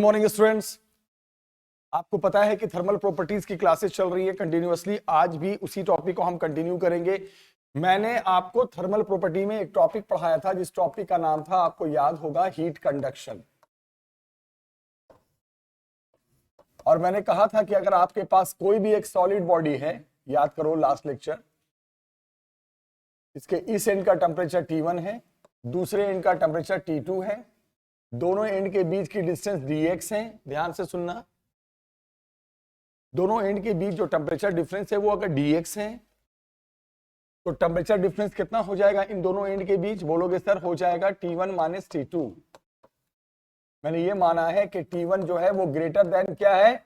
Morning students, आपको पता है कि थर्मल प्रॉपर्टीज की क्लासेस चल रही है कंटिन्यूअसली। आज भी उसी टॉपिक को हम कंटिन्यू करेंगे। मैंने आपको थर्मल प्रॉपर्टी में एक टॉपिक पढ़ाया था जिस टॉपिक का नाम था, आपको याद होगा, हीट कंडक्शन। और मैंने कहा था कि अगर आपके पास कोई भी एक सॉलिड बॉडी है, याद करो लास्ट लेक्चर, इसके इस एंड का टेम्परेचर T1 है, दूसरे एंड का टेम्परेचर T2 है, दोनों एंड के बीच की डिस्टेंस dx है। ध्यान से सुनना, दोनों एंड के बीच जो टेम्परेचर डिफरेंस है वो अगर dx है तो टेम्परेचर डिफरेंस कितना हो जाएगा इन दोनों एंड के बीच? बोलोगे सर हो जाएगा T1 माइनस T2। मैंने ये माना है कि T1 जो है वो ग्रेटर देन क्या है?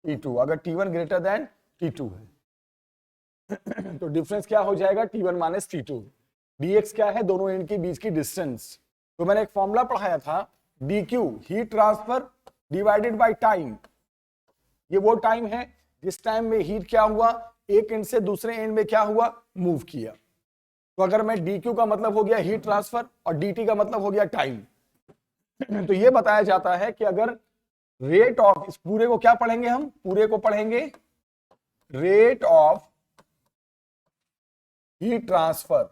T2। अगर T1 ग्रेटर देन T2 है तो डिफरेंस क्या हो जाएगा? T1 minus T2। dx क्या है? दोनों एंड के बीच की डिस्टेंस। तो मैंने एक फॉर्मूला पढ़ाया था, dq heat transfer divided by time. ये वो टाइम है जिस टाइम में हीट क्या हुआ, एक एंड से दूसरे एंड में क्या हुआ, मूव किया। तो अगर मैं dq का मतलब हो गया हीट ट्रांसफर और dt का मतलब हो गया टाइम, तो ये बताया जाता है कि अगर रेट ऑफ, इस पूरे को क्या पढ़ेंगे हम? पूरे को पढ़ेंगे रेट ऑफ हीट ट्रांसफर।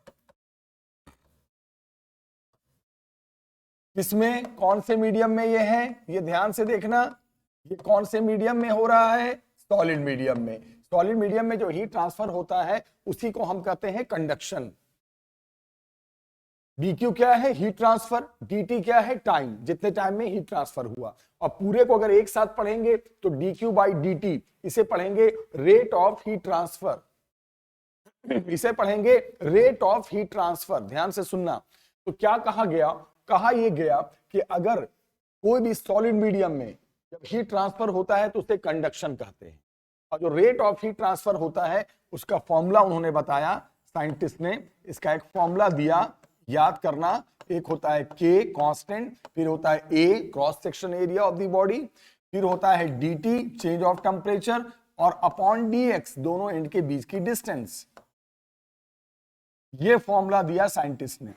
किसमें, कौन से मीडियम में ये है? ये ध्यान से देखना, ये कौन से मीडियम में हो रहा है? सॉलिड मीडियम में। सॉलिड मीडियम में जो हीट ट्रांसफर होता है उसी को हम कहते हैं कंडक्शन। dq क्या है? Heat transfer. dt क्या है? टाइम, जितने टाइम में हीट ट्रांसफर हुआ। और पूरे को अगर एक साथ पढ़ेंगे तो dq बाई dt, इसे पढ़ेंगे रेट ऑफ हीट ट्रांसफर। इसे पढ़ेंगे रेट ऑफ हीट ट्रांसफर। ध्यान से सुनना। तो क्या कहा गया? कहा यह गया कि अगर कोई भी सॉलिड मीडियम में जब हीट ट्रांसफर होता है तो उसे कंडक्शन कहते हैं। और जो रेट ऑफ हीट ट्रांसफर होता है उसका फॉर्मूला उन्होंने बताया, साइंटिस्ट ने इसका एक फॉर्मूला दिया, याद करना। एक होता है K कांस्टेंट, फिर होता है A cross section area of the body, फिर होता है dt चेंज ऑफ टेम्परेचर, और अपॉन dx दोनों एंड के बीच की डिस्टेंस। ये फॉर्मूला दिया साइंटिस्ट ने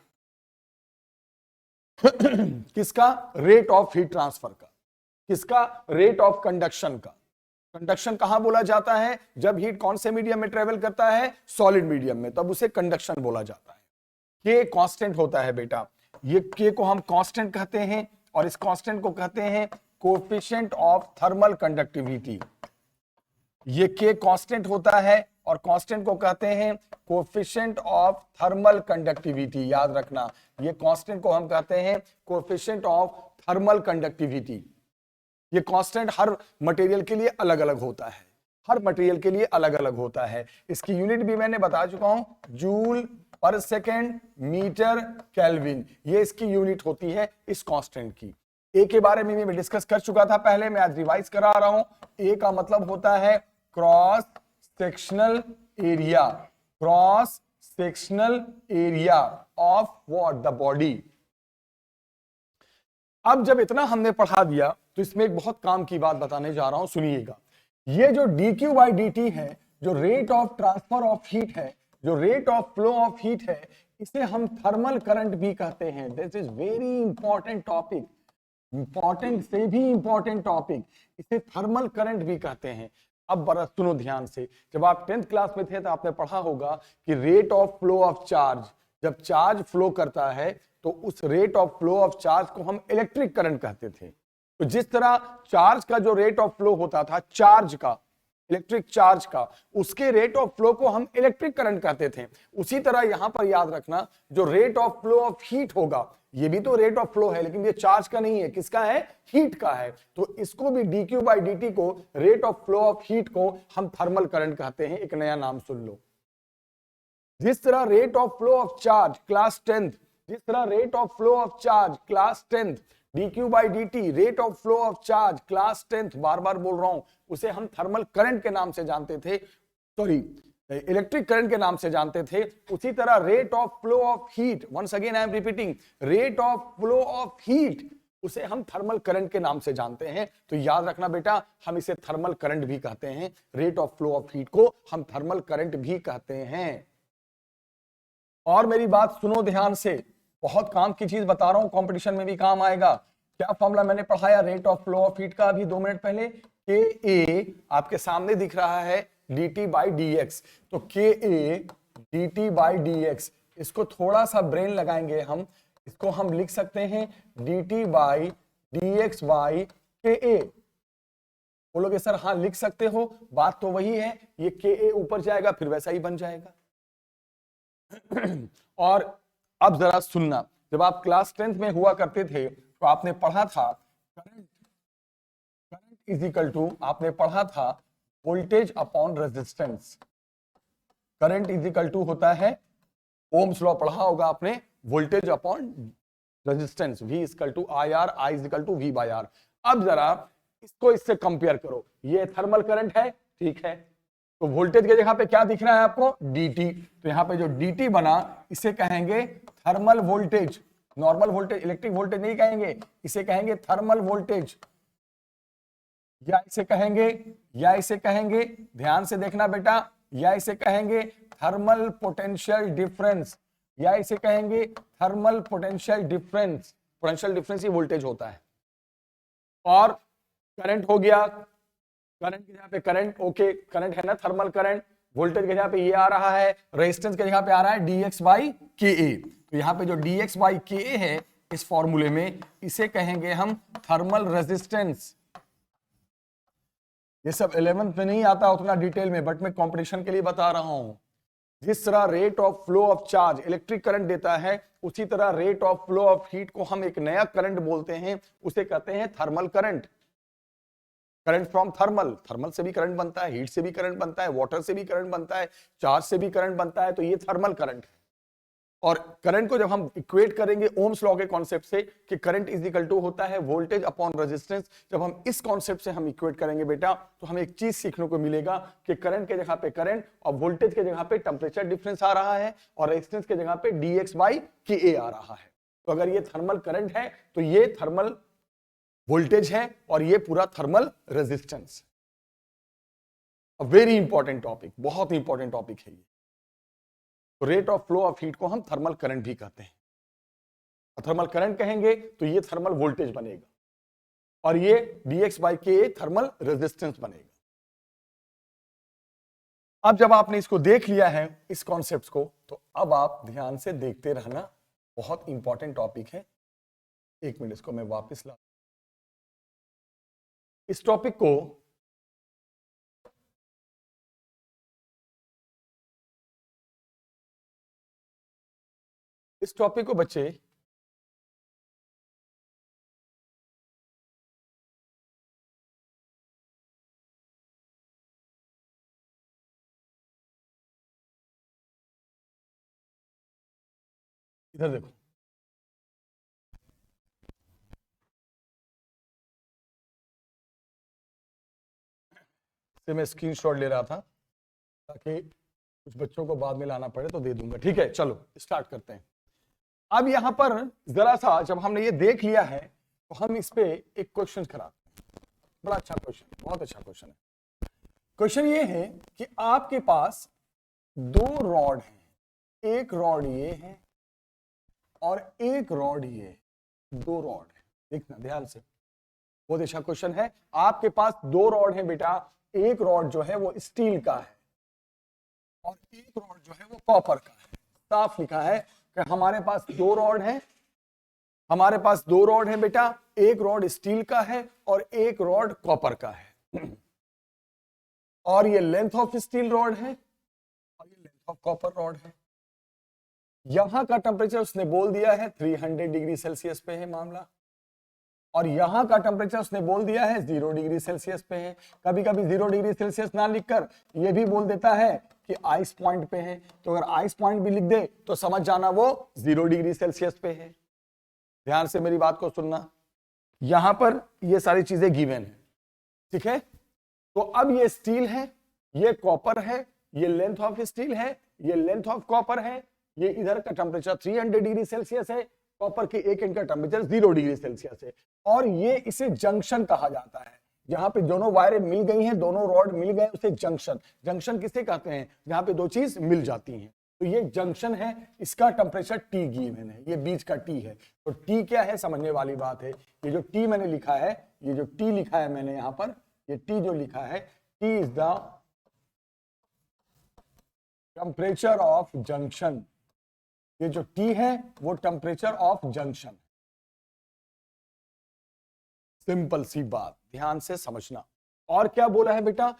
किसका? रेट ऑफ हीट ट्रांसफर का। किसका? रेट ऑफ कंडक्शन का। कंडक्शन कहां बोला जाता है? जब हीट कौन से मीडियम में ट्रेवल करता है? सॉलिड मीडियम में, तब उसे कंडक्शन बोला जाता है। के कांस्टेंट होता है बेटा, ये के को हम कांस्टेंट कहते हैं और इस कांस्टेंट को कहते हैं कोएफिशिएंट ऑफ थर्मल कंडक्टिविटी। ये के कांस्टेंट होता है और कांस्टेंट को कहते हैं कोएफिशिएंट ऑफ थर्मल कंडक्टिविटी। याद रखना, ये कांस्टेंट को हम कहते हैं कोएफिशिएंट ऑफ थर्मल कंडक्टिविटी। ये कांस्टेंट हर मटेरियल के लिए अलग अलग होता है, हर मटेरियल के लिए अलग अलग होता है। इसकी यूनिट भी मैंने बता चुका हूं, जूल पर सेकेंड मीटर केल्विन, ये इसकी यूनिट होती है इस कांस्टेंट की। ए के बारे में भी मैं डिस्कस कर चुका था पहले, मैं आज रिवाइज करा रहा हूं। ए का मतलब होता है cross sectional area, cross sectional area of what? The body. अब जब इतना हमने पढ़ा दिया तो इसमें एक बहुत काम की बात बताने जा रहा हूं, सुनिएगा। ये जो dq बाई dt है, जो rate of transfer of heat है, जो rate of flow of heat है, इसे हम थर्मल करंट भी कहते हैं। This is very important topic, important से भी इंपॉर्टेंट टॉपिक, इसे थर्मल करंट भी कहते हैं। अब बड़ा सुनो ध्यान से, जब आप 10th क्लास में थे तो आपने पढ़ा होगा कि rate of flow of charge, जब चार्ज फ्लो करता है तो उस rate of flow of charge को हम इलेक्ट्रिक करंट कहते थे। तो जिस तरह चार्ज का जो रेट ऑफ फ्लो होता था, चार्ज का, इलेक्ट्रिक चार्ज का, उसके रेट ऑफ फ्लो को हम इलेक्ट्रिक करंट कहते थे। उसी तरह यहां पर याद रखना, जो rate of flow of heat होगा, ये भी तो रेट ऑफ फ्लो है लेकिन ये चार्ज का नहीं है, किसका है? हीट का है। तो इसको भी dq बाई dt को, rate of flow of heat को हम थर्मल करंट कहते हैं। एक नया नाम सुन लो। जिस तरह rate of flow of charge class 10th, जिस तरह rate of flow of charge class 10th, dq by dt rate of flow of charge class 10th, बार बार बोल रहा हूं, उसे हम थर्मल करंट के नाम से जानते थे, सॉरी इलेक्ट्रिक करंट के नाम से जानते थे। उसी तरह rate of flow of heat, once again I am repeating, rate of flow of heat, उसे हम थर्मल करंट के नाम से जानते हैं। तो याद रखना बेटा, हम इसे थर्मल करंट भी कहते हैं, rate of flow of heat को हम थर्मल करंट भी कहते हैं। और मेरी बात सुनो ध्यान से, बहुत काम की चीज बता रहा हूं, कंपटीशन में भी काम आएगा। क्या फॉर्मूला मैंने पढ़ाया rate of flow of heat का अभी 2 मिनट पहले? के ए आपके सामने दिख रहा है dt बाई डी एक्स, तो के ए dt बाई डी एक्स, इसको थोड़ा सा ब्रेन लगाएंगे हम, इसको हम लिख सकते हैं dt by D x by के ए। बोलोगे सर हाँ लिख सकते हो, बात तो वही है, ये के ए ऊपर जाएगा फिर वैसा ही बन जाएगा। और अब जरा सुनना, जब आप क्लास 10th में हुआ करते थे तो आपने पढ़ा था करंट इज इक्वल टू, आपने पढ़ा था voltage upon resistance. Current is equal to होता है, ओम्स लॉ पढ़ा होगा आपने, voltage upon resistance, V equal to I R, I is equal to V by R. अब जरा इसको इससे कंपेयर करो, ये थर्मल करंट है, ठीक है, तो वोल्टेज की जगह पे क्या दिख रहा है आपको? dt, तो यहाँ पे जो dt बना इसे कहेंगे thermal voltage, normal voltage, electric voltage नहीं कहेंगे, इसे कहेंगे थर्मल वोल्टेज, या इसे कहेंगे, ध्यान से देखना बेटा, या इसे कहेंगे थर्मल पोटेंशियल डिफरेंस, या इसे कहेंगे thermal potential difference. Potential difference ही वोल्टेज होता है। और करंट हो गया, करंट की जगह पे करंट, ओके करंट है ना, थर्मल करंट, वोल्टेज की जगह पे ये आ रहा है, रेजिस्टेंस की जगह पे आ रहा है dx बाई के ए, तो यहाँ पे जो dx बाई के ए है इस फॉर्मूले में, इसे कहेंगे हम थर्मल रेजिस्टेंस। ये सब 11th में नहीं आता उतना डिटेल में, बट मैं कंपटीशन के लिए बता रहा हूं। जिस तरह rate of flow of charge electric current देता है, उसी तरह rate of flow of heat को हम एक नया करंट बोलते हैं, उसे कहते हैं thermal current. Current from thermal, thermal से भी करंट बनता है, हीट से भी करंट बनता है, वाटर से भी करंट बनता है, चार्ज से भी करंट बनता है, तो ये थर्मल करंट है। और करंट को जब हम इक्वेट करेंगे ओम्स लॉ के कॉन्सेप्ट से कि करंट इज इक्वल टू होता है वोल्टेज अपॉन रेजिस्टेंस, जब हम इस कॉन्सेप्ट से हम इक्वेट करेंगे बेटा, तो हमें एक चीज सीखने को मिलेगा कि करंट के जगह पे करंट और वोल्टेज के जगह पे टेम्परेचर डिफरेंस आ रहा है, और रेजिस्टेंस के जगह पे dx बाई के ए आ रहा है। तो अगर ये थर्मल करंट है तो ये थर्मल वोल्टेज है, और ये पूरा thermal resistance. Very important topic, बहुत इंपॉर्टेंट टॉपिक है ये। तो rate of flow of heat को हम थर्मल करंट भी कहते हैं, और थर्मल करंट कहेंगे तो ये थर्मल वोल्टेज बनेगा, और ये dx बाई के थर्मल रेजिस्टेंस बनेगा। अब जब आपने इसको देख लिया है इस कॉन्सेप्ट को, तो अब आप ध्यान से देखते रहना, बहुत इंपॉर्टेंट टॉपिक है। एक मिनट, इसको मैं वापस ला, इस टॉपिक को बच्चे इधर देखो, से मैं स्क्रीनशॉट ले रहा था ताकि कुछ बच्चों को बाद में लाना पड़े तो दे दूंगा, ठीक है। चलो स्टार्ट करते हैं। अब यहां पर जरा सा जब हमने ये देख लिया है तो हम इस पे एक क्वेश्चन कराते हैं। बड़ा अच्छा क्वेश्चन, बहुत अच्छा क्वेश्चन है। क्वेश्चन ये है कि आपके पास 2 रॉड हैं, एक रॉड ये है और एक रॉड ये, 2 रॉड है। देखना ध्यान से, बहुत अच्छा क्वेश्चन है। आपके पास 2 रॉड है बेटा, एक रॉड जो है वो स्टील का है और एक रॉड जो है वो कॉपर का है। साफ लिखा है कि हमारे पास 2 रॉड है, हमारे पास 2 रॉड है बेटा, एक रॉड स्टील का है और एक रॉड कॉपर का है, और ये लेंथ ऑफ स्टील रॉड है और ये लेंथ ऑफ कॉपर रॉड है। यहां का टेम्परेचर उसने बोल दिया है 300 डिग्री सेल्सियस पे है मामला, और यहां का टेम्परेचर उसने बोल दिया है 0 डिग्री सेल्सियस पे है। कभी कभी 0 डिग्री सेल्सियस ना लिखकर ये भी बोल देता है कि आइस पॉइंट पे है, तो अगर आइस पॉइंट भी लिख दे तो समझ जाना वो 0 डिग्री सेल्सियस पे है। ध्यान से मेरी बात को सुनना, यहां पर ये सारी चीजें गिवन है, ठीक है। तो अब ये स्टील है, ये कॉपर है, ये लेंथ ऑफ स्टील है, ये लेंथ ऑफ कॉपर है, ये इधर का टेम्परेचर 300 डिग्री सेल्सियस है, कॉपर के एक एंड का टेम्परेचर 0 डिग्री सेल्सियस है, और ये इसे जंक्शन कहा जाता है। जहां पे दोनों वायरें मिल गई हैं, दोनों रॉड मिल गए, उसे जंक्शन, जंक्शन किसे कहते हैं? जहां पे 2 चीज मिल जाती हैं। तो ये जंक्शन है, इसका टेम्परेचर T गिवन है, ये बीच का T है। तो T क्या है समझने वाली बात है, ये जो T मैंने लिखा है, ये जो T लिखा है मैंने यहां पर, ये T जो लिखा है, T is the temperature of junction. ये जो T है वो टेम्परेचर ऑफ जंक्शन। सिंपल सी बात, ध्यान से समझना। और क्या बोला है बेटा,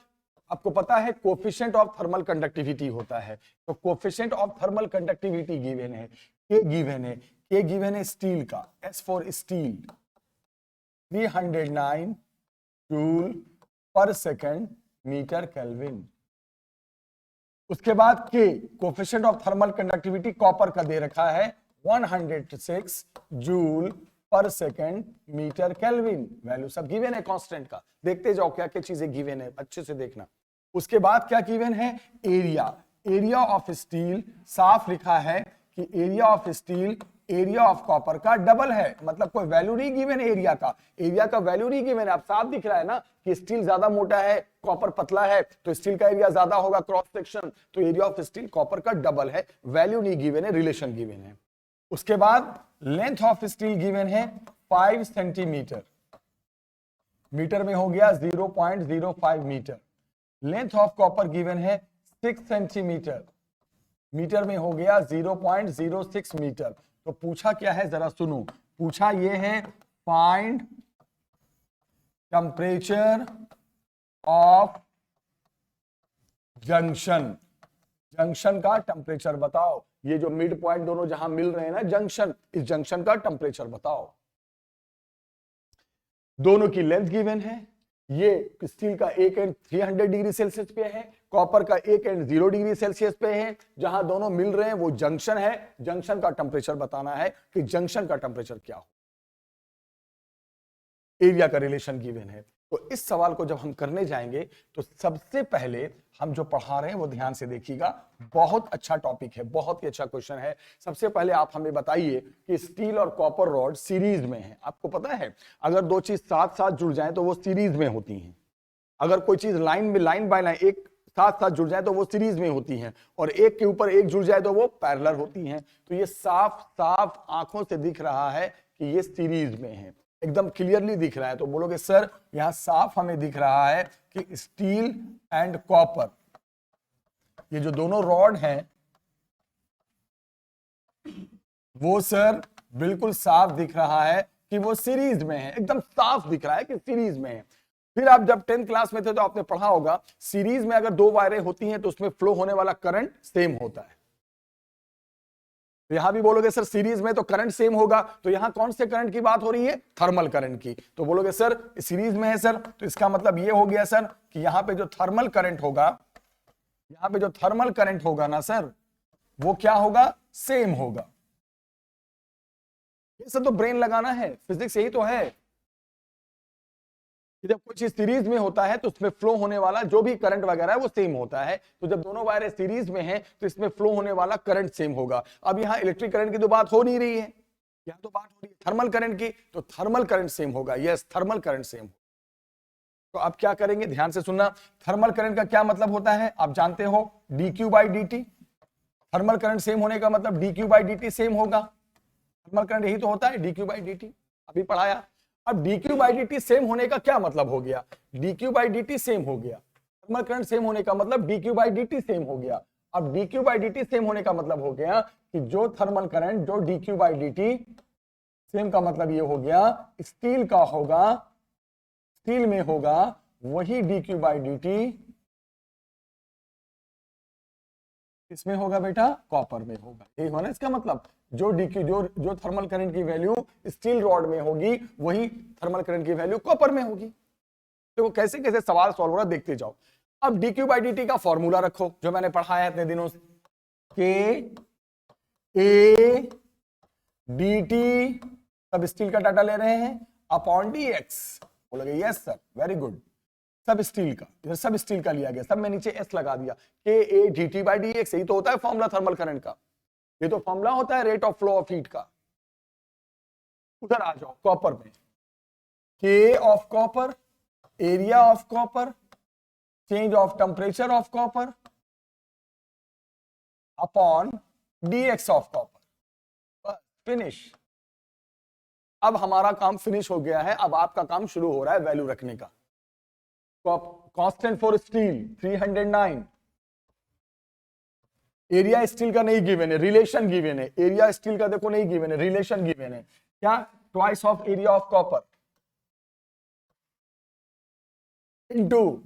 आपको पता है कोफिशिएंट ऑफ थर्मल कंडक्टिविटी होता है, तो coefficient of thermal conductivity given है, के गिवन है, के गिवन है स्टील का, S for steel 309 joule per second metre kelvin. उसके बाद K coefficient of thermal conductivity copper का दे रखा है 106 joule per second metre kelvin. Value सब गिवन है कांस्टेंट का, देखते जाओ क्या क्या चीजें गिवन है, अच्छे से देखना। उसके बाद क्या गिवन है, एरिया, एरिया ऑफ स्टील साफ लिखा है कि area of steel area of copper का डबल है, मतलब कोई वैल्यू नहीं गिवन एरिया का, एरिया का वैल्यू नहीं गिवन है। अब साफ दिख रहा है ना कि स्टील ज्यादा मोटा है, कॉपर पतला है, तो स्टील का एरिया ज्यादा होगा क्रॉस सेक्शन, तो एरिया ऑफ स्टील कॉपर का डबल है, वैल्यू नहीं गिवन है, रिलेशन गिवन है। उसके बाद लेंथ ऑफ स्टील गिवन है 5 सेंटीमीटर, मीटर में हो गया 0.05 metre. Length of copper given है 6 सेंटीमीटर, मीटर में हो गया 0.06 मीटर। तो पूछा क्या है जरा सुनो, पूछा ये है find temperature of junction, junction का टेम्परेचर बताओ। ये जो मिड पॉइंट दोनों जहां मिल रहे हैं ना जंक्शन, इस जंक्शन का टेम्परेचर बताओ। दोनों की लेंथ गिवन है, ये स्टील का एक एंड 300 डिग्री सेल्सियस पे है, कॉपर का एक एंड 0 डिग्री सेल्सियस पे है। जहां दोनों मिल रहे हैं वो जंक्शन है, जंक्शन का टेम्परेचर बताना है कि जंक्शन का टेम्परेचर क्या हो। एरिया का रिलेशन गिवन है। तो इस सवाल को जब हम करने जाएंगे तो सबसे पहले हम जो पढ़ा रहे हैं वो ध्यान से देखिएगा, बहुत अच्छा टॉपिक है, बहुत ही अच्छा क्वेश्चन है। सबसे पहले आप हमें बताइए कि स्टील और कॉपर रॉड सीरीज में है। आपको पता है अगर दो चीज साथ साथ जुड़ जाए तो वो सीरीज में होती हैं, अगर कोई चीज लाइन में लाइन बाय लाइन एक साथ साथ जुड़ जाए तो वो सीरीज में होती हैं, और एक के ऊपर एक जुड़ जाए तो वो पैरेलल होती हैं। तो ये साफ साफ आंखों से दिख रहा है कि ये सीरीज में है, एकदम क्लियरली दिख रहा है। तो बोलोगे सर यहां साफ हमें दिख रहा है कि स्टील एंड कॉपर, ये जो दोनों रॉड हैं वो सर बिल्कुल साफ दिख रहा है कि वो सीरीज में है, एकदम साफ दिख रहा है कि सीरीज में है। फिर आप जब 10th क्लास में थे तो आपने पढ़ा होगा सीरीज में अगर दो वायरें होती हैं तो उसमें फ्लो होने वाला करंट सेम होता है। तो यहां भी बोलोगे सर सीरीज में तो करंट सेम होगा, तो यहां कौन से करंट की बात हो रही है, थर्मल करंट की। तो बोलोगे सर सीरीज में है सर, तो इसका मतलब ये हो गया सर कि यहां पे जो थर्मल करंट होगा, यहां पे जो थर्मल करंट होगा ना सर वो क्या होगा, सेम होगा। ये सब तो ब्रेन लगाना है, फिजिक्स यही तो है। जब कोई चीज सीरीज में होता है तो उसमें फ्लो होने वाला जो भी करंट वगैरह है वो सेम होता है। तो जब दोनों वायरें सीरीज में हैं तो इसमें फ्लो होने वाला करंट सेम होगा। अब यहाँ इलेक्ट्रिक करंट की तो बात हो नहीं रही है, यहाँ तो बात हो रही है थर्मल करंट की, तो थर्मल करंट सेम होगा। Yes, thermal current same. तो अब क्या करेंगे, ध्यान से सुनना। थर्मल करंट का क्या मतलब होता है आप जानते हो, dq by dt। Thermal current same होने का मतलब dq बाई dt सेम होगा। थर्मल करंट यही तो होता है, dq बाई dt, अभी पढ़ाया। अब dq बाई dt सेम होने का क्या मतलब हो गया, dq बाई dt सेम हो गया। थर्मल करंट सेम होने का मतलब dq बाई dt सेम हो गया। अब dq बाई dt सेम होने का मतलब हो गया कि जो थर्मल करंट जो dq बाई dt सेम का मतलब ये हो गया स्टील का होगा, स्टील में होगा वही dq बाई dt इसमें होगा बेटा, कॉपर में होगा। यही होना इसका मतलब, जो dq जो थर्मल करंट की वैल्यू स्टील रॉड में होगी वही थर्मल करंट की वैल्यू कॉपर में होगी। देखो कैसे कैसे सवाल सॉल्व हो रहा, देखते जाओ। अब dq बाई dt का फॉर्मूला रखो जो मैंने पढ़ाया इतने दिनों से, k a dt, सब स्टील का डाटा ले रहे हैं, अपॉन dx। बोलोगे यस सर, वेरी गुड। सब स्टील का, इधर सब स्टील का लिया गया, सब में नीचे एस लगा दिया, के ए dt बाई dx। यही तो होता है फॉर्मूला थर्मल करंट का, ये तो फॉर्मूला होता है rate of flow of heat का। उधर आ जाओ कॉपर में, के of copper, area of copper, change of temperature of copper, upon dx of copper, finish. अब हमारा काम फिनिश हो गया है, अब आपका काम शुरू हो रहा है वैल्यू रखने का। Constant for steel 309, area steel का नहीं गिवन है, रिलेशन गिवन है। एरिया स्टील का देखो नहीं गिवन है, रिलेशन गिवन है। क्या? Twice of area of copper into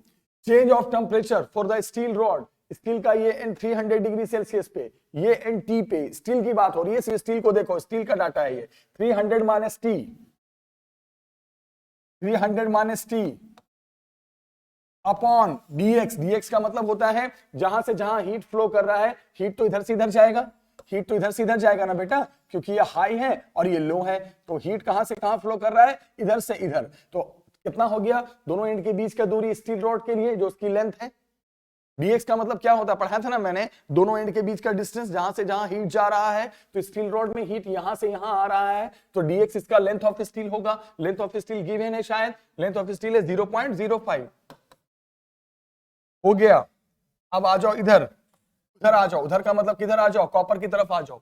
change of temperature for the steel rod. Steel का ये एन 300 डिग्री सेल्सियस पे, ये एन टी पे, स्टील की बात हो रही है। सिर्फ स्टील को देखो, स्टील का डाटा है ये। 300 minus T, 300 minus T upon dx। dx का मतलब होता है जहां से जहां हीट फ्लो कर रहा है, हीट तो इधर से इधर जाएगा, हीट तो इधर से इधर जाएगा ना बेटा, क्योंकि ये हाई है और ये लो है। तो हीट कहां से कहां फ्लो कर रहा है? इधर से इधर। तो कितना हो गया? दोनों एंड के बीच का दूरी स्टील रॉड के लिए जो उसकी लेंथ है। dx का मतलब क्या होता है? पढ़ाया था ना मैंने, दोनों एंड के बीच का डिस्टेंस, जहां से जहां हीट जा रहा है। तो स्टील रॉड में हीट यहां से यहां आ रहा है, तो dx इसका लेंथ ऑफ स्टील होगा। लेंथ ऑफ स्टील गिवन है शायद, लेंथ ऑफ स्टील है 0.05। हो गया। अब आ जाओ इधर, उधर आ जाओ। उधर का मतलब किधर आ जाओ? कॉपर की तरफ आ जाओ।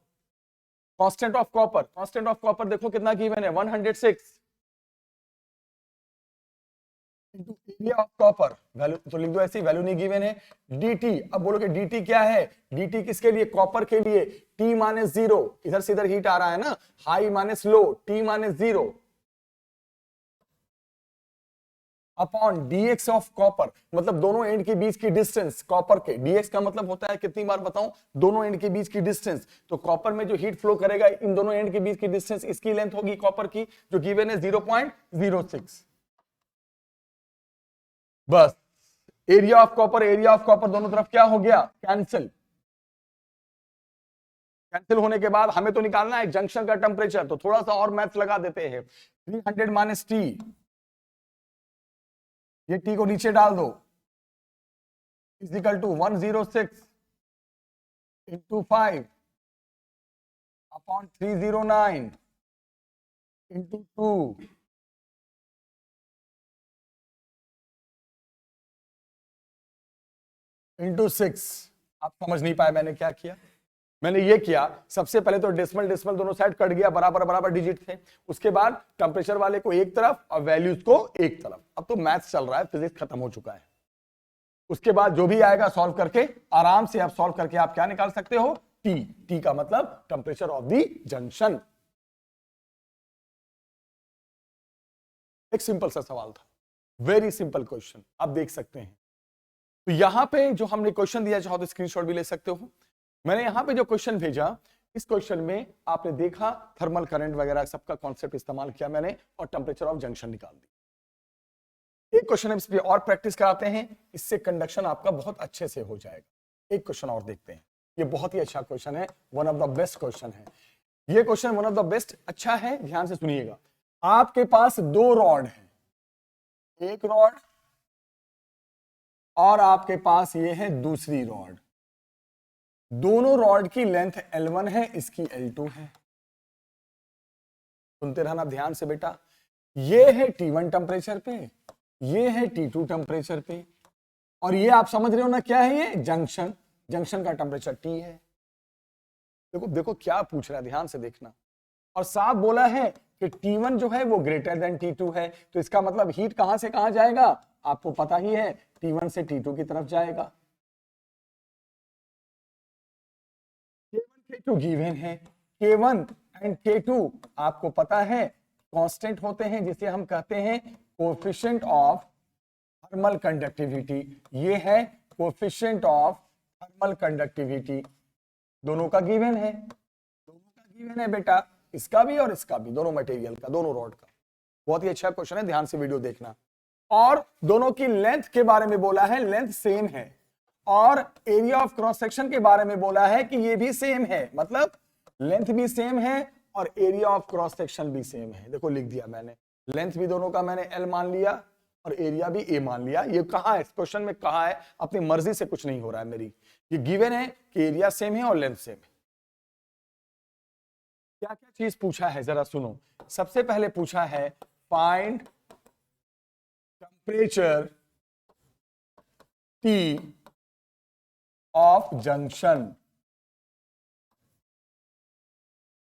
Constant of copper, constant of copper देखो कितना गिवन है, 106 into area of copper. Value तो लिख दो ऐसी, वैल्यू नहीं गिवन है। dt, अब बोलोगे dt क्या है? dt किसके लिए? कॉपर के लिए। t माइनस 0, इधर से इधर हीट आ रहा है ना, high minus low, t minus 0 upon dx of copper. मतलब दोनों एंड के बीच की डिस्टेंस कॉपर के। dx का मतलब होता है, कितनी बार बताऊं, दोनों एंड के बीच की डिस्टेंस। तो कॉपर में जो हीट फ्लो करेगा इन दोनों एंड के बीच की डिस्टेंस, इसकी लेंथ होगी कॉपर की, जो गिवन है 0.06। बस area of copper, area of copper दोनों तरफ क्या हो गया? कैंसिल। कैंसिल होने के बाद हमें तो निकालना है जंक्शन का टेम्परेचर, तो थोड़ा सा और मैथ्स लगा देते हैं। 300 माइनस टी, ये टी को नीचे डाल दो, equal to 106 into 5 upon 309 into 2 into 6। आप समझ नहीं पाए मैंने क्या किया? मैंने ये किया, सबसे पहले तो डेसिमल डेसिमल दोनों साइड कट गया, बराबर बराबर डिजिट थे। उसके बाद टेम्परेचर वाले को एक तरफ और वैल्यूज को एक तरफ। अब तो मैथ्स चल रहा है, फिजिक्स खत्म हो चुका है। उसके बाद जो भी आएगा सॉल्व करके आराम से आप सॉल्व करके आप क्या निकाल सकते हो? टी। टी का मतलब टेम्परेचर ऑफ द जंक्शन। एक सिंपल सा सवाल था, वेरी सिंपल क्वेश्चन, आप देख सकते हैं। तो यहां पे जो हमने क्वेश्चन दिया, चाहो तो स्क्रीनशॉट भी ले सकते हो। मैंने यहां पे जो क्वेश्चन भेजा, इस क्वेश्चन में आपने देखा थर्मल करंट वगैरह सबका कॉन्सेप्ट इस्तेमाल किया मैंने, और टेम्परेचर ऑफ जंक्शन निकाल दी। एक क्वेश्चन इस पे और प्रैक्टिस कराते हैं, इससे कंडक्शन आपका बहुत अच्छे से हो जाएगा। एक क्वेश्चन और देखते हैं, ये बहुत ही अच्छा क्वेश्चन है, one of the best question है ये question, one of the best. अच्छा है, ध्यान से सुनिएगा। आपके पास दो रॉड है, एक रॉड और आपके पास ये है दूसरी रॉड। दोनों रॉड की लेंथ L1 है, इसकी L2 है। सुनते रहना ध्यान से बेटा। ये है T1 टेम्परेचर पे, ये है T2 टेम्परेचर पे, और ये आप समझ रहे हो ना क्या है? ये जंक्शन, जंक्शन का टेम्परेचर T है। देखो देखो क्या पूछ रहा है, ध्यान से देखना। और साफ बोला है कि T1 जो है वो ग्रेटर देन T2 है, तो इसका मतलब हीट कहां से कहां जाएगा? आपको पता ही है, T1 से T2 की तरफ जाएगा। K1 K2 गिवन है, K1 एंड K2 आपको पता है कांस्टेंट होते हैं, जिसे हम कहते हैं कोएफिशिएंट ऑफ थर्मल कंडक्टिविटी। ये है कोएफिशिएंट ऑफ थर्मल कंडक्टिविटी, दोनों का गिवन है, दोनों का गिवन है बेटा, इसका भी और इसका भी, दोनों मटेरियल का, दोनों रॉड का। बहुत ही अच्छा क्वेश्चन है, ध्यान से वीडियो देखना। और दोनों की लेंथ के बारे में बोला है, लेंथ सेम है, और एरिया ऑफ क्रॉस सेक्शन के बारे में बोला है कि ये भी सेम है, मतलब लेंथ भी सेम है और एरिया ऑफ क्रॉस सेक्शन भी सेम है। देखो लिख दिया मैंने, लेंथ भी दोनों का मैंने L मान लिया और एरिया भी A मान लिया। ये कहा है, इस क्वेश्चन में कहा है, अपनी मर्जी से कुछ नहीं हो रहा है मेरी। ये गिवन है कि एरिया सेम है और लेंथ सेम है। क्या क्या चीज पूछा है जरा सुनो। सबसे पहले पूछा है find temperature T of junction.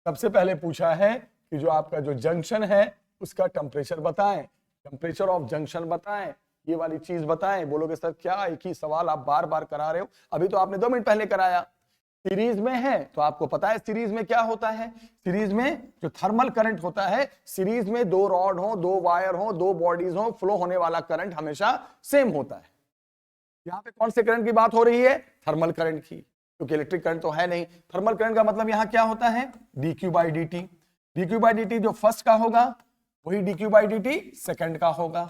सबसे पहले पूछा है कि जो आपका जो जंक्शन है उसका टेम्परेचर बताएं, टेम्परेचर ऑफ जंक्शन बताएं, ये वाली चीज बताएं। बोलोगे सर क्या एक ही सवाल आप बार बार करा रहे हो, अभी तो आपने 2 मिनट पहले कराया। सीरीज में है तो आपको पता है सीरीज में क्या होता है। सीरीज में जो थर्मल करंट होता है, सीरीज में 2 रॉड हो, 2 वायर हो, 2 बॉडीज हो, फ्लो होने वाला करंट हमेशा सेम होता है। यहाँ पे कौन से करंट की बात हो रही है? थर्मल करंट की, क्योंकि इलेक्ट्रिक करंट तो है नहीं। थर्मल करंट का मतलब यहाँ क्या होता है? dq by dt। dq by dt जो फर्स्ट का होगा वही dq बाई dt सेकंड का होगा।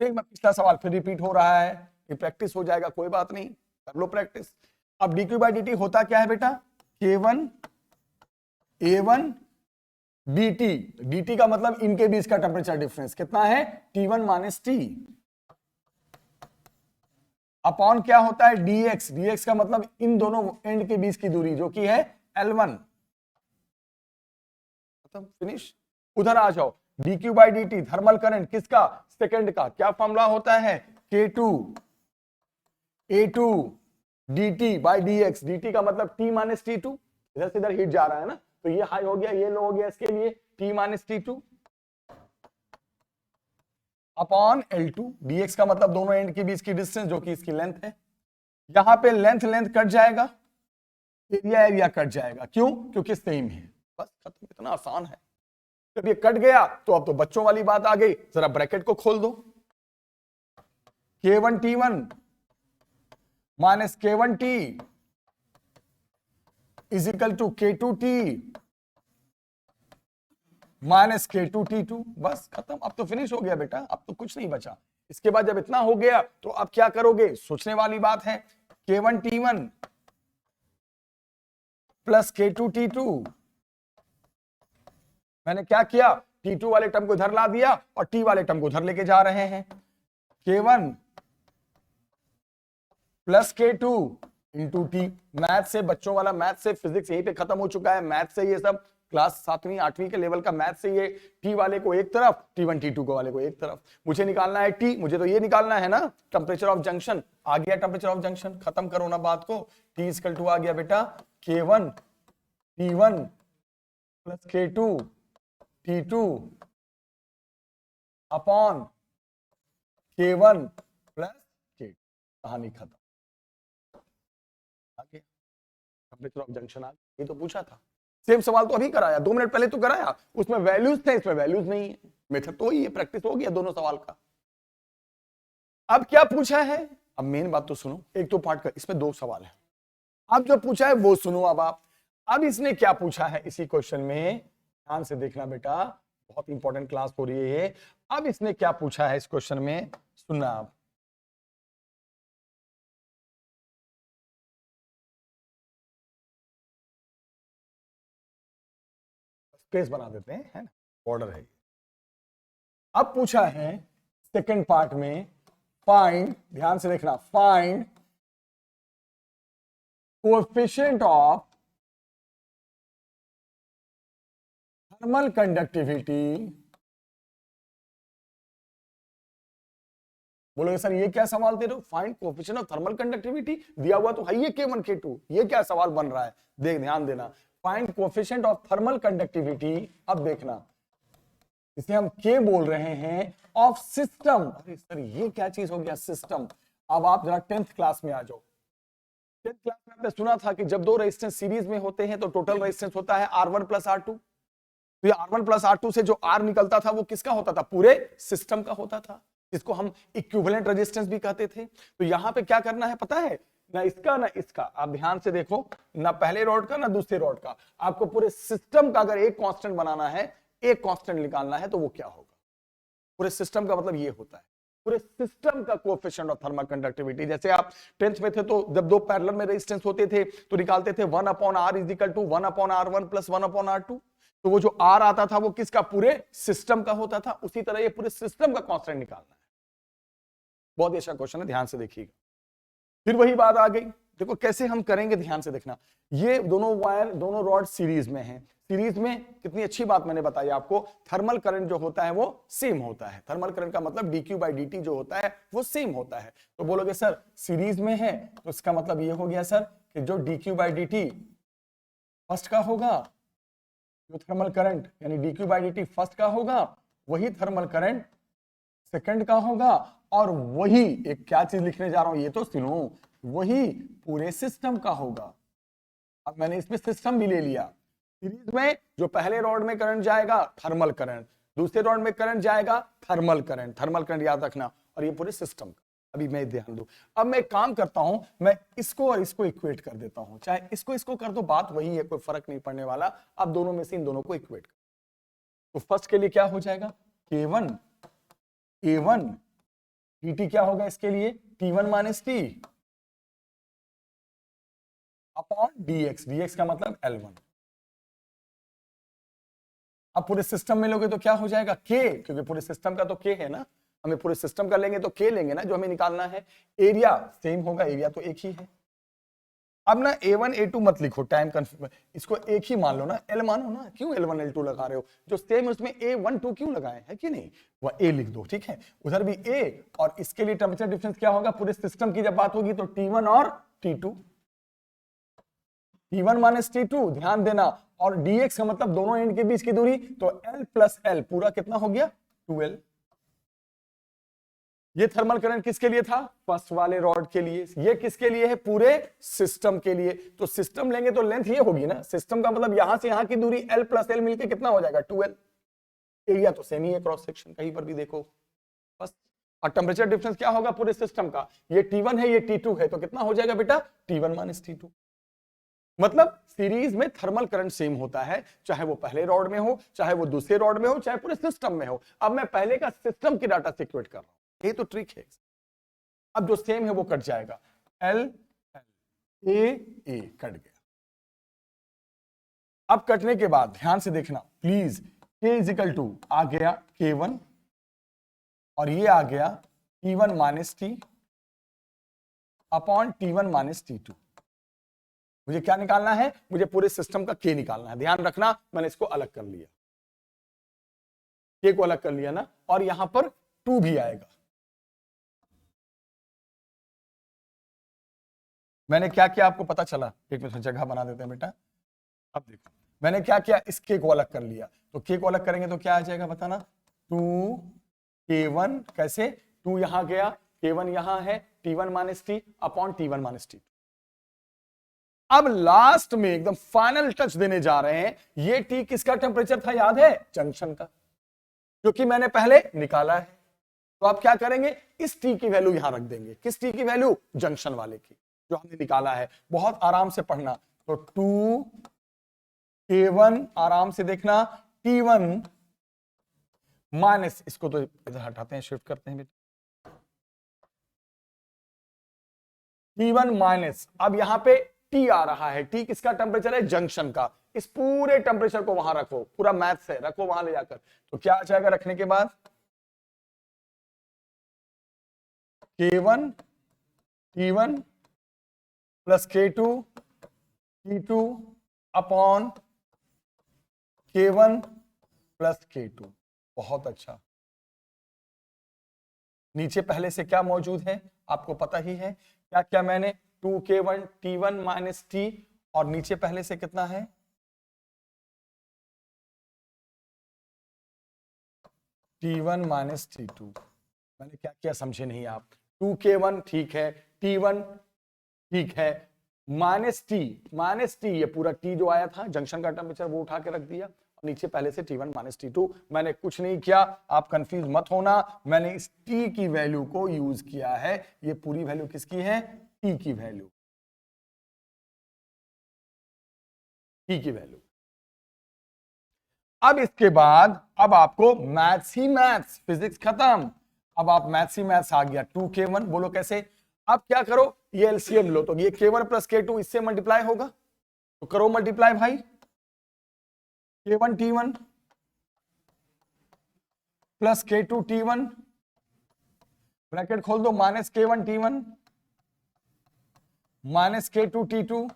ठीक, मैं पिछला सवाल फिर रिपीट हो रहा है, ये प्रैक्टिस हो जाएगा, कोई बात नहीं, कर लो प्रैक्टिस। अब dq बाई dt होता क्या है बेटा? k1 a1 dt। dt का मतलब इनके बीच का टेम्परेचर डिफरेंस कितना है? T1 माइनस टी अपॉन क्या होता है? dx। dx का मतलब इन दोनों एंड के बीच की दूरी जो कि है L1। खत्म, फिनिश। उधर आ जाओ, dq by dt thermal current किसका? सेकंड का। क्या फॉर्मूला होता है? k2 a2 dt by dx। dt का मतलब t माइनस T2, इधर से इधर हीट जा रहा है ना, तो ये हाई हो गया, ये लो हो गया, इसके लिए t minus T2 upon L2। dx का मतलब दोनों एंड के बीच की डिस्टेंस जो कि इसकी लेंथ है। यहां पे लेंथ लेंथ कट जाएगा, एरिया एरिया कट जाएगा। क्यों? क्योंकि सेम है। बस खत्म, इतना आसान है। जब ये कट गया तो अब तो बच्चों वाली बात आ गई, जरा ब्रैकेट को खोल दो। k1 t1 minus k1 t is equal to k2 t minus k2 t2। बस खत्म, अब तो फिनिश हो गया बेटा, अब तो कुछ नहीं बचा। इसके बाद जब इतना हो गया तो अब क्या करोगे? सोचने वाली बात है। k1 t1 plus k2 t2, मैंने क्या किया? T2 वाले टर्म को इधर ला दिया और T वाले टर्म को उधर लेके जा रहे हैं। K1 plus K2 into T। Math से, बच्चों वाला मैथ से, फिजिक्स यहीं पे खत्म हो चुका है। मैथ से ये सब क्लास 7वीं 8वीं के लेवल का मैथ से ये T वाले को एक तरफ, T1 T2 को वाले को एक तरफ। मुझे निकालना है T, मुझे तो ये निकालना है ना टेम्परेचर ऑफ जंक्शन। आ गया टेम्परेचर ऑफ जंक्शन, खत्म करो ना बात को। T इक्वल टू आ गया बेटा K1 T1 plus K2 T2 upon K1 plus K2। कहानी खत्म। आगे टेम्परेचर ऑफ जंक्शन आ गया, ये तो पूछा था। सेम सवाल तो अभी कराया, 2 मिनट पहले तो कराया, उसमें वैल्यूज थे, इसमें वैल्यूज नहीं है। मेथड तो ही है, प्रैक्टिस हो गया दोनों सवाल का। अब क्या पूछा है? अब मेन बात तो सुनो, एक तो पार्ट का, इसमें 2 सवाल है। अब जो पूछा है वो सुनो। अब इसने क्या पूछा है इसी क्वेश्चन में, ध्यान से देखना बेटा, बहुत इंपॉर्टेंट क्लास हो रही है। अब इसने क्या पूछा है इस क्वेश्चन में, सुनना आप। स्पेस बना देते हैं, है ना, बॉर्डर है। अब पूछा है सेकंड पार्ट में, फाइंड, ध्यान से देखना, find coefficient of thermal conductivity. बोलोगे सर ये क्या सवाल दे रहे हो? Find coefficient of thermal conductivity दिया हुआ तो है ये K1 K2, ये क्या सवाल बन रहा है? देख, ध्यान देना, find coefficient of thermal conductivity. अब देखना, इसे हम K बोल रहे हैं ऑफ सिस्टम। अरे सर ये क्या चीज हो गया सिस्टम? अब आप जरा 10th क्लास में आ जाओ। 10th क्लास में आपने सुना था कि जब 2 रेजिस्टेंस सीरीज में होते हैं तो टोटल रेजिस्टेंस होता है R1 प्लस R2। तो ये R1 प्लस R2 से जो R निकलता था वो किसका होता था? पूरे सिस्टम का होता था, इसको हम इक्विवेलेंट रेजिस्टेंस भी कहते थे। तो यहां पे क्या करना है पता है? ना इसका ना इसका, आप ध्यान से देखो, ना पहले रॉड का ना दूसरे रॉड का, आपको पूरे सिस्टम का अगर एक कांस्टेंट बनाना है, एक कांस्टेंट निकालना है, तो वो क्या होगा? पूरे सिस्टम का मतलब ये होता है, पूरे सिस्टम का कोएफिशिएंट ऑफ थर्मल कंडक्टिविटी। जैसे आप 10th में थे तो जब 2 पैरेलल में रेजिस्टेंस होते थे तो निकालते थे 1 upon R is equal to 1 upon R1 plus 1 upon R2। तो वो जो R आता था वो किसका? पूरे सिस्टम का होता था। उसी तरह ये पूरे सिस्टम का कांस्टेंट निकालना है। बहुत ही अच्छा क्वेश्चन है, ध्यान से देखिएगा। फिर वही बात आ गई, देखो कैसे हम करेंगे, ध्यान से देखना। ये दोनों वायर, दोनों रॉड सीरीज में हैं। सीरीज में कितनी अच्छी बात मैंने बताई आपको, थर्मल करंट जो होता है वो सेम होता है। थर्मल करंट का मतलब dq बाई dt जो होता है वो सेम होता है। तो बोलोगे सर सीरीज में है तो इसका मतलब ये हो गया सर कि जो dq बाई dt फर्स्ट का होगा, जो थर्मल करंट यानी dq बाई dt फर्स्ट का होगा, वही थर्मल करंट सेकंड का होगा, और वही एक क्या चीज लिखने जा रहा हूं ये तो सुनो, वही पूरे सिस्टम का होगा। अब मैंने इसमें सिस्टम भी ले लिया। सीरीज में जो पहले रॉड में करंट जाएगा थर्मल करंट, दूसरे रॉड में करंट जाएगा थर्मल करंट, थर्मल करंट याद रखना, और ये पूरे सिस्टम का। अभी मैं ध्यान दो, अब मैं काम करता हूं, मैं इसको और इसको इक्वेट कर देता हूं, चाहे इसको इसको कर दो, बात वही है, कोई फर्क नहीं पड़ने वाला। अब दोनों में से इन दोनों को इक्वेट कर, तो फर्स्ट के लिए क्या हो जाएगा, K1 A1 dt क्या होगा इसके लिए, T1 minus T upon dx, dx का मतलब L1। अब पूरे सिस्टम में लोगे तो क्या हो जाएगा K, क्योंकि पूरे सिस्टम का तो K है ना, हमें पूरे सिस्टम का लेंगे तो K लेंगे ना, जो हमें निकालना है। एरिया सेम होगा, एरिया तो एक ही है। अब ना A1 A2 मत लिखो, टाइम कंफ्यूज, इसको एक ही मान लो ना, L मानो ना, क्यों L1 L2 लगा रहे हो, जो सेम उसमें A1 2 क्यों लगाए है कि नहीं, वह A लिख दो, ठीक है। उधर भी A, और इसके लिए टेंपरेचर डिफरेंस क्या होगा, पूरे सिस्टम की जब बात होगी तो T1 और T2, T1 माइनस T2, ध्यान देना, और dx का मतलब दोनों एंड के बीच की दूरी, तो L प्लस L पूरा कितना हो गया 2L। ये थर्मल करंट किसके लिए था, फर्स्ट वाले रॉड के लिए, ये किसके लिए है, पूरे सिस्टम के लिए। तो सिस्टम लेंगे तो लेंथ ये होगी ना, सिस्टम का मतलब यहां से यहां की दूरी L प्लस L मिलके कितना हो जाएगा 2L। एरिया तो सेम ही है, क्रॉस सेक्शन कहीं पर भी देखो बस। और टेम्परेचर डिफरेंस क्या होगा पूरे सिस्टम का, ये T1 है ये T2 है, तो कितना हो जाएगा बेटा T1 माइनस T2। मतलब सीरीज में थर्मल करंट सेम होता है, चाहे वो पहले रॉड में हो, चाहे वो दूसरे रॉड में हो, चाहे पूरे सिस्टम में हो। अब मैं पहले का सिस्टम की डाटा से इक्वेट कर रहा हूं, ये तो ट्रिक है। अब जो सेम है वो कट जाएगा, L A कट गया। अब कटने के बाद ध्यान से देखना प्लीज, K इजिकल टू आ गया K1, और ये आ गया T1 minus T upon T1 minus T2। मुझे क्या निकालना है, मुझे पूरे सिस्टम का K निकालना है। ध्यान रखना मैंने इसको अलग कर लिया, K को अलग कर लिया ना, और यहां पर 2 भी आएगा। मैंने क्या किया आपको पता चला, एक मिनट जगह बना देते हैं बेटा। अब देखो मैंने क्या किया, इस K को अलग कर लिया, तो K को अलग करेंगे तो क्या आ जाएगा बताना, 2K1, कैसे 2 यहां गया, K1 यहां है, T1 minus T upon T1 minus T. अब लास्ट में एकदम फाइनल टच देने जा रहे हैं, ये T किसका टेंपरेचर था याद है, जंक्शन का, क्योंकि मैंने पहले निकाला है। तो आप क्या करेंगे, इस T की वैल्यू यहां रख देंगे, किस T की वैल्यू, जंक्शन वाले की जो हमने निकाला है। बहुत आराम से पढ़ना, तो 2K1 आराम से देखना, T1 माइनस, इसको तो इधर हटाते हैं, शिफ्ट करते हैं बेटा, T1 माइनस, अब यहां पे T आ रहा है, T किसका टेंपरेचर है, जंक्शन का। इस पूरे टेंपरेचर को वहां रखो, पूरा मैथ से रखो वहां ले जाकर, तो क्या आ जाएगा रखने के बाद, K1 T1 plus K2 T2 upon K1 plus K2। बहुत अच्छा, नीचे पहले से क्या मौजूद है आपको पता ही है, क्या क्या मैंने 2K1 T1 माइनस टी, और नीचे पहले से कितना है, T1 माइनस T2। मैंने क्या किया समझे नहीं आप, 2K1 ठीक है, T1 ठीक है, माइनस टी ये पूरा T जो आया था जंक्शन का टेंपरेचर वो उठा के रख दिया, और नीचे पहले से T1 माइनस T2। मैंने कुछ नहीं किया, आप कंफ्यूज मत होना, मैंने इस T की वैल्यू को यूज किया है। ये पूरी वैल्यू किसकी है, T की वैल्यू, T की वैल्यू। अब इसके बाद अब आपको मैथ्स ही मैथ्स, फिजिक्स खत्म, अब आप मैथ्स ही मैथ्स आ गया। 2K1 बोलो कैसे, अब क्या करो, ये एलसीएम लो, तो ये K1 प्लस K2 इससे मल्टीप्लाई होगा, तो करो मल्टीप्लाई भाई, K1 T1 plus K2 T1, bracket खोल दो, minus K1 T1 minus K2 T2,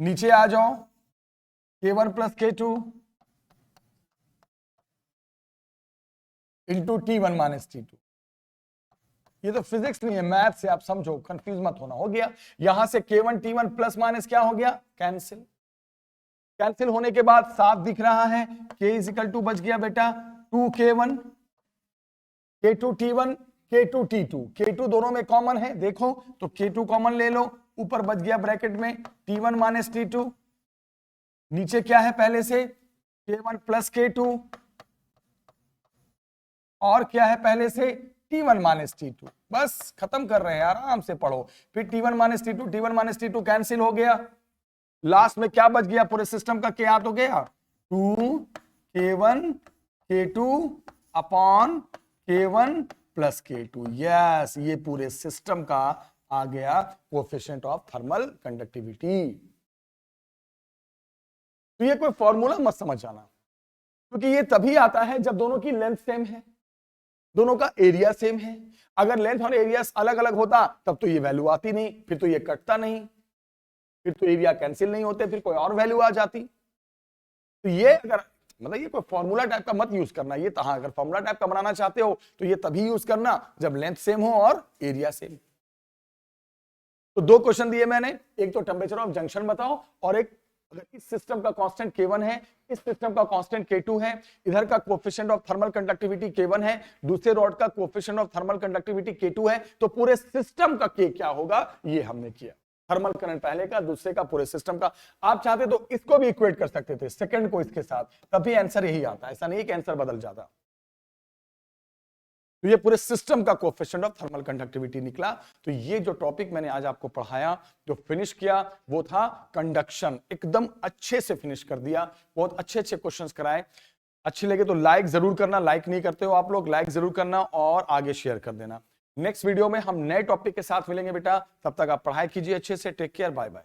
नीचे आ जाओ, K1 plus K2 into T1 minus T2। ये तो फिजिक्स नहीं है, मैथ से आप समझो, कंफ्यूज मत होना। हो गया, यहां से K1 T1 प्लस माइनस क्या हो गया, कैंसिल। कैंसिल होने के बाद साफ दिख रहा है K इजिकल टू बच गया बेटा 2K1, K2 T1, K2 T2, K2 दोनों में कॉमन है, देखो तो K2 कॉमन ले लो, ऊपर बच गया ब्रैकेट में T1 माइनस T2, नीचे क्या है पहले से K1 प्लस K2, और क्या है पहले से T1 माइनस T2। बस खत्म कर रहे हैं, आराम से पढ़ो। फिर T1 minus T2, T1 minus T2 cancel हो गया, लास्ट में क्या बच गया पूरे सिस्टम का, क्या तो गया 2K1 K2 upon K1 plus K2। Yes, ये पूरे सिस्टम का आ गया कोएफिशिएंट ऑफ थर्मल कंडक्टिविटी। तो ये कोई फॉर्मूला मत समझ जाना, क्योंकि ये तभी आता है जब दोनों की लेंथ सेम है, दोनों का एरिया सेम है। अगर लेंथ और एरिया अलग अलग होता तब तो ये वैल्यू आती नहीं, फिर तो ये कटता नहीं, फिर तो एरिया कैंसिल नहीं होते, फिर कोई और वैल्यू आ जाती। तो ये अगर मतलब ये कोई फॉर्मूला टाइप का मत यूज करना, ये हाँ अगर फॉर्मूला टाइप का बनाना चाहते हो तो ये तभी यूज करना जब लेंथ सेम हो और एरिया सेम। तो दो क्वेश्चन दिए मैंने, एक तो टेम्परेचर ऑफ जंक्शन बताओ, और एक अगर इस सिस्टम का कांस्टेंट K1 है, इस सिस्टम का कांस्टेंट K2 है, इधर का coefficient of thermal conductivity K1 है, दूसरे रॉड का coefficient of thermal conductivity K2 है, तो पूरे सिस्टम का K क्या होगा ये हमने किया। थर्मल करंट पहले का, दूसरे का, पूरे सिस्टम का। आप चाहते तो इसको भी इक्वेट कर सकते थे, सेकंड को इसके साथ, तभी आंसर यही आता, ऐसा नहीं कि आंसर बदल जाता। तो ये पूरे सिस्टम का कोएफिशिएंट ऑफ थर्मल कंडक्टिविटी निकला। तो ये जो टॉपिक मैंने आज आपको पढ़ाया, जो फिनिश किया, वो था कंडक्शन। एकदम अच्छे से फिनिश कर दिया, बहुत अच्छे अच्छे क्वेश्चंस कराए। अच्छी लगे तो लाइक जरूर करना, लाइक नहीं करते हो आप लोग, लाइक जरूर करना और आगे शेयर कर देना। नेक्स्ट वीडियो में हम नए टॉपिक के साथ मिलेंगे बेटा, तब तक आप पढ़ाई कीजिए अच्छे से। Take care, bye bye.